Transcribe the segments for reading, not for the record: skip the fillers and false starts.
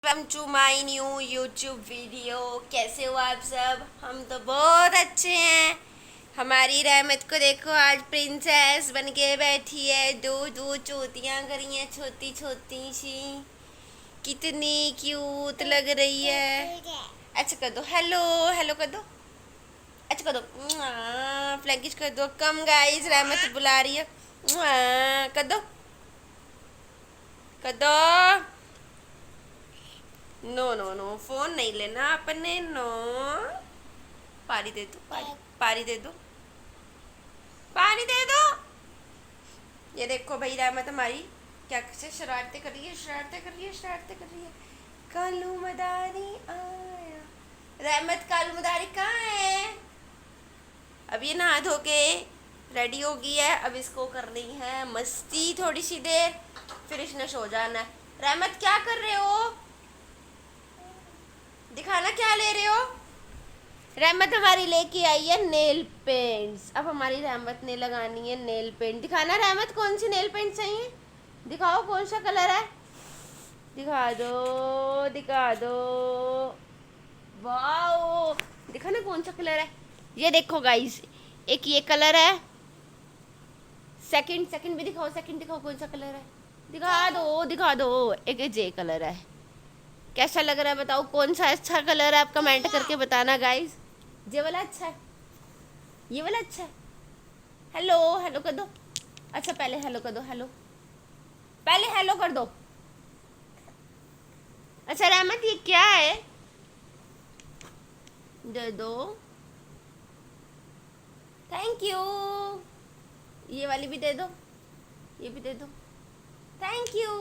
Welcome to my new YouTube video. कैसे हो आप सब? हम तो बहुत अच्छे हैं। हमारी रहमत को देखो, आज प्रिंसेस बन के बैठी है। दो दो चोटियां करी हैं, छोटी छोटी सी। कितनी क्यूट लग रही है। अच्छा कर दो, हेलो हेलो कर दो। अच्छा कर दो, फ्लैंकिश कर दो। कम गाइस, रहमत बुला रही है। कर दो कर दो। नो नो नो, फोन नहीं लेना अपने, नो। पानी दे दो, पानी दे दो, पानी दे दो। ये देखो भाई, रहमत हमारी क्या से शरारतें कर रही है, शरारतें कर रही है, शरारतें कर रही है। कालू मदारी आया। रहमत, कालू मदारी कहाँ है? अब ये नहा धो के रेडी हो गई है। अब इसको करनी है मस्ती थोड़ी सी देर, फिर इसने सो जाना है। रहमत क्या कर रहे हो? दिखाना क्या ले रहे हो? रहमत हमारी लेके आई है नेल पेंट्स। अब हमारी रहमत ने लगानी है नेल पेंट। दिखाना रहमत, कौन सी नेल पेंट चाहिए? दिखाओ कौन सा कलर है, दिखा दो, दिखा दो। वाओ, दिखाना कौन सा कलर है। ये देखो गाइस, एक ये कलर है। सेकंड सेकंड भी दिखाओ, सेकंड दिखाओ कौन सा कलर है। दिखा दो, दिखा दो। एक जे कलर है। कैसा लग रहा है बताओ, कौन सा अच्छा कलर है? आप कमेंट करके बताना गाइस। ये वाला अच्छा है, ये वाला अच्छा है। हेलो हेलो कर दो। अच्छा पहले हेलो कर दो, हेलो पहले हेलो कर दो। अच्छा रहमत, ये क्या है? दे दो, थैंक यू। ये वाली भी दे दो, ये भी दे दो, थैंक यू।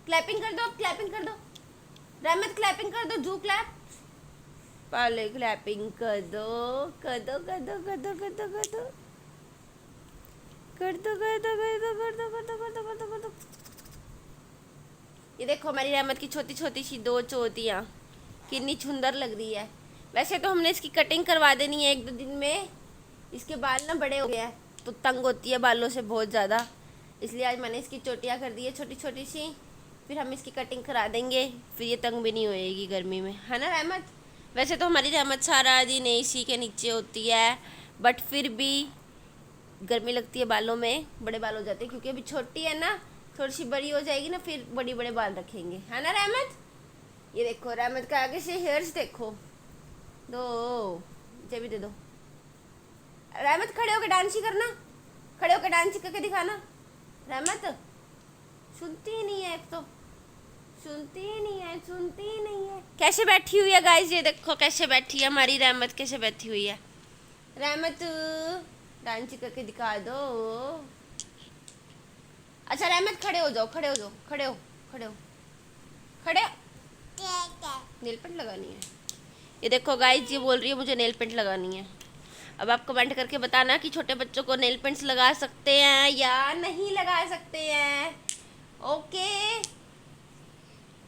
क्लैपिंग कर दो, क्लैपिंग कर दो। रहमत क्लैपिंग कर दो, जू क्लैप। पहले क्लैपिंग कर दो, कर दो, कर दो, कर दो, कर दो, कर दो, कर दो, कर दो, कर दो, कर दो, कर दो, कर दो, कर दो, कर दो। ये देखो हमारी रहमत की छोटी छोटी सी दो चोटियाँ, कितनी सुंदर लग रही है। वैसे तो हमने इसकी कटिंग करवा देनी है 1-2 दिन में। इसके बाल ना बड़े हो गए हैं, तो तंग होती है बालों से बहुत ज़्यादा, इसलिए आज मैंने इसकी चोटियाँ कर दी है छोटी छोटी सी। फिर हम इसकी कटिंग करा देंगे, फिर ये तंग भी नहीं होएगी गर्मी में, है ना रहमत? वैसे तो हमारी रहमत सारा दिन एसी के नीचे होती है, बट फिर भी गर्मी लगती है बालों में, बड़े बाल हो जाते हैं क्योंकि अभी छोटी है ना। थोड़ी सी बड़ी हो जाएगी ना, फिर बड़ी बड़े बाल रखेंगे, है ना रहमत? ये देखो रहमत का आगे से हेयर्स देखो। दो, मुझे भी दे दो। रहमत खड़े होकर डांस ही करना, खड़े होकर डांस ही करके दिखाना। रहमत सुनती ही नहीं है, एक तो सुनती ही नहीं है, सुनती ही नहीं है। कैसे बैठी हुई है गाइस, ये देखो कैसे बैठी है हमारी रहमत, कैसे बैठी हुई है। रहमत डांस करके दिखा दो। अच्छा रहमत खड़े हो जाओ, खड़े हो जाओ, खड़े हो, खड़े हो, खड़े हो। नेल पेंट लगानी है। ये देखो गाइस, ये बोल रही है मुझे नेल पेंट लगानी है। अब आप कमेंट करके बताना कि छोटे बच्चों को नेल पेंट्स लगा सकते हैं या नहीं लगा सकते हैं। ओके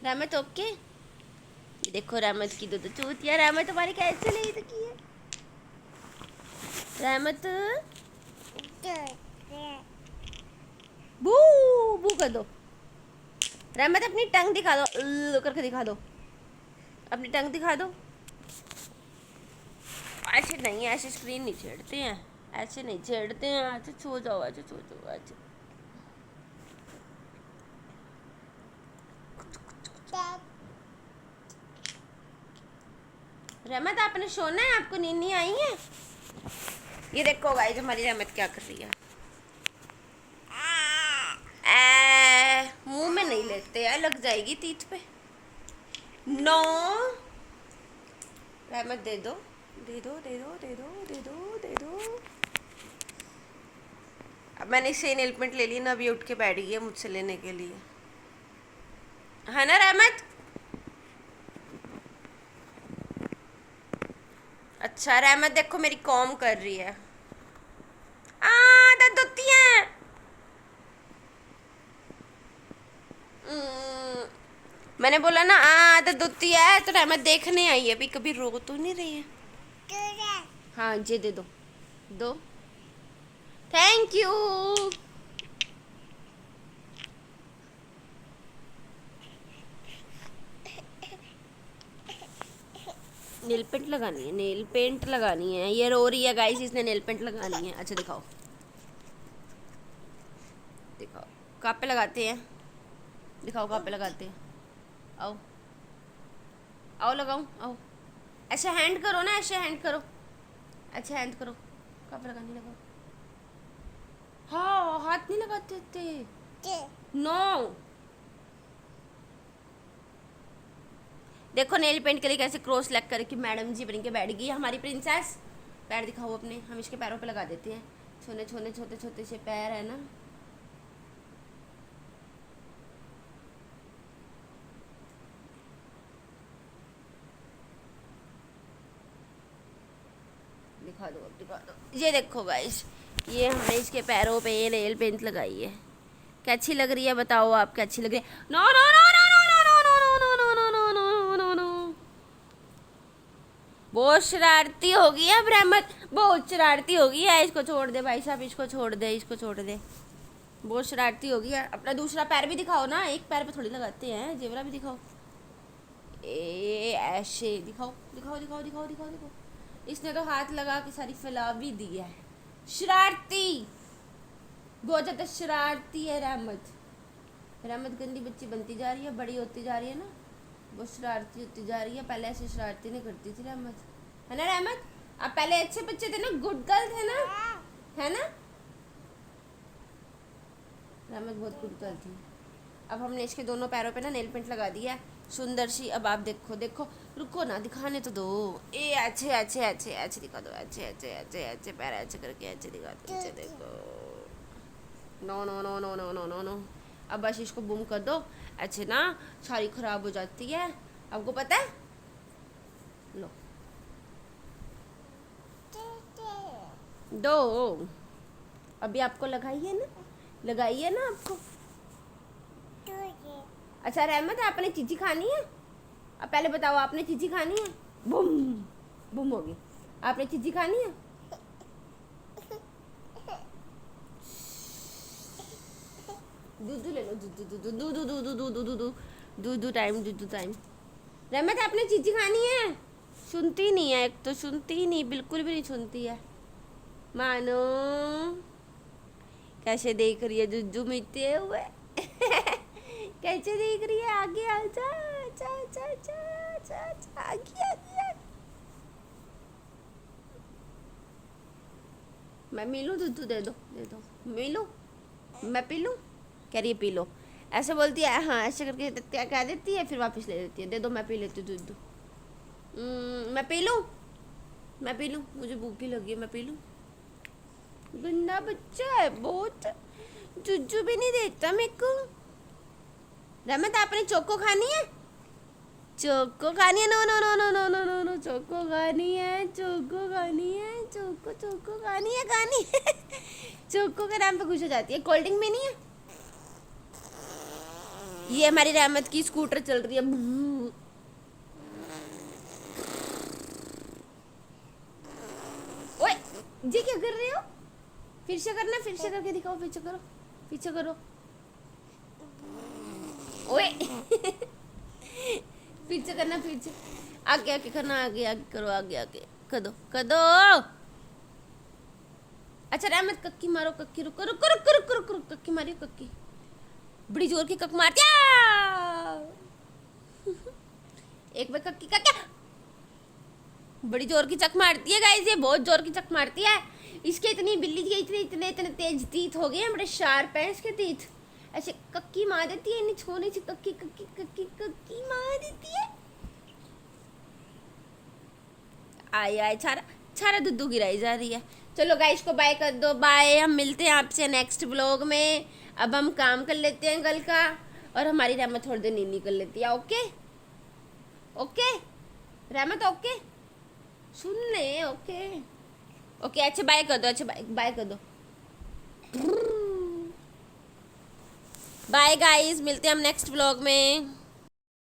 रहमत, ओके। ये देखो रहमत की दो चूतिया। रहमत हमारी कैसे नहीं रखी है रहमत? बू बू कर दो। रहमत अपनी टंग दिखा दो, करके दिखा दो, अपनी टंग दिखा दो। ऐसे नहीं, ऐसे स्क्रीन नहीं छेड़ते हैं, ऐसे नहीं छेड़ते हैं। अच्छा सो जाओ, अच्छा सो जाओ, अच्छा। रहमत आपने सोना है, आपको नींद नहीं आई है? ये देखो गाइस, हमारी रहमत क्या कर रही है। मुंह में नहीं लेते हैं, लग जाएगी तीत पे। नो रहमत दे दो, दे दो, दे दो, दे दो, दे दो, दे दो। अब मैंने इसे नेल पेंट ले ली ना, अभी उठ के बैठ गई है मुझसे लेने के लिए, है ना रहमत? अच्छा रहमत देखो मेरी कॉम कर रही है। दर्द होती है। मैंने बोला ना आदत होती है, तो रहमत देखने आई है, अभी कभी रो तो नहीं रही है। हाँ जी दे दो, दो, थैंक यू। नेल पेंट लगानी है, नेल पेंट लगानी है। ये रो रही है गाइस, इसने नेल पेंट लगानी है। अच्छा दिखाओ दिखाओ कहाँ पे लगाते हैं, दिखाओ कहाँ पे लगाते हैं। आओ आओ लगाऊं, आओ। ऐसे हैंड करो ना, ऐसे हैंड करो, अच्छा हैंड करो। कहाँ पे लगानी, लगाओ। हाँ हाथ नहीं लगाते थे, नो। देखो नेल पेंट के लिए कैसे क्रॉस लग करके मैडम जी बन के बैठ गई हमारी प्रिंसेस। पैर दिखाओ अपने, हम इसके पैरों पे लगा देते हैं। छोटे छोटे छोटे छोटे से पैर है ना। दिखा दो, अब दिखा दो। ये देखो गाइस, ये हमने इसके पैरों पे ये नेल पेंट लगाई है। कैसी लग रही है बताओ आप, कैसी लग रही है? No no no no no no no no no no no no no no no. बहुत शरारती होगी है रहमत, बहुत शरारती होगी है। इसको छोड़ दे भाई साहब, इसको छोड़ दे, इसको छोड़ दे। बहुत शरारती होगी है। अपना दूसरा पैर भी दिखाओ ना, एक पैर पे थोड़ी लगाते हैं, जेवरा भी दिखाओ। ए ऐसे दिखाओ दिखाओ दिखाओ दिखाओ दिखाओ दिखाओ। इसने तो हाथ लगा के सारी फैला भी दी है। शरारती, बहुत ज़्यादा शरारती है रहमत। रहमत गंदी बच्ची बनती जा रही है, बड़ी होती जा रही है ना, बहुत शरारती होती जा रही है। पहले ऐसे शरारती नहीं करती थी रहमत, है ना रहमत? आप पहले अच्छे बच्चे थे ना, गुड गर्ल थे ना, है ना? रहमत बहुत गुड गर्ल थी। अब हमने इसके दोनों पैरों पे ना नेल पेंट लगा दिया है, सुंदर सी। अब आप देखो देखो, रुको ना, दिखाने तो दो। ए अच्छे अच्छे अच्छे अच्छे दिखा दो, अच्छे अच्छे अच्छे अच्छे पैर अच्छे करके अच्छे दिखा दो, अच्छे देखो। No no no no no no no no. अब बस इसको बूम कर दो, अच्छे ना, सारी खराब हो जाती है, आपको पता है। लो दो, अभी आपको लगाई है ना, लगाई है ना आपको। अच्छा रहमत, आपने चीची खानी है? अब पहले बताओ, आपने चीची खानी है? बूम बूम होगी। आपने चीची खानी है? दूध ले लो, दूध दूध दूध दूध दूध दूध दूध दूध दूध टाइम, दूध टाइम। रहमत आपने चीची खानी है? सुनती नहीं है, एक तो सुनती ही नहीं, बिल्कुल भी नहीं सुनती है। मानो कैसे देख रही है जुज्जू मिलते हुए कैसे देख रही है, आगे आ जा, जा जा जा जा जा, आगे आगे। मैं मिलूं, दूध दे दो, दे दो, मिलूं, मैं पी लूं। कह रही है पी लो, ऐसे बोलती है, हाँ ऐसे करके कह देती है, फिर वापस ले लेती है। दे दो, मैं पी लेती हूँ दूध। मैं पी लूं, मैं पी लूं, मुझे भूख भी लगी है, मैं पी लूं। गंदा बच्चा है बहुत, जुज्जू भी नहीं देता मेरे को। रहमत आपने चोको खानी है? चोको खानी है? No no no no no no no no, choco खानी है, चोको खानी है, चोको चोको खानी है, खानी है चोको के नाम पे खुश हो जाती है। कोल्ड ड्रिंक में नहीं है? ये हमारी रहमत की स्कूटर चल रही है। ओए जी क्या कर रहे हो? फिर से करना, फिर से करके दिखाओ, फिर से करो, पीछे करो। ओए फिर से करना, फिर से आगे आगे करना, आगे आगे करो, आगे आगे कर दो, कर दो। अच्छा रहमत कक्की मारो, कक्की, रुको रुको रुको रुको रुको, कक्की मारियो, कक्की बड़ी जोर की कक मारती है एक बार कक्की का क्या, बड़ी जोर की चक मारती है गाइस, ये बहुत जोर की चक मारती है। इसके इतनी बिल्ली के इतने इतने इतने तेज तीत हो गए हैं, बड़े शार्प हैं इसके तीत। ऐसे कक्की मार देती है, इन्हें छोने से कक्की कक्की कक्की कक्की मार देती है। आए आए छारा छारा दुद्धू गिराई जा रही है। चलो गाइस को बाय कर दो, बाय। हम मिलते हैं आपसे नेक्स्ट व्लॉग में। अब हम काम कर लेते हैं कल का, और हमारी रहमत थोड़ी देर नींद कर लेती है। ओके ओके रहमत, ओके सुन ले, ओके ओके। अच्छा बाय कर दो, अच्छा बाय कर दो। बाय गाइस, मिलते हैं हम नेक्स्ट व्लॉग में।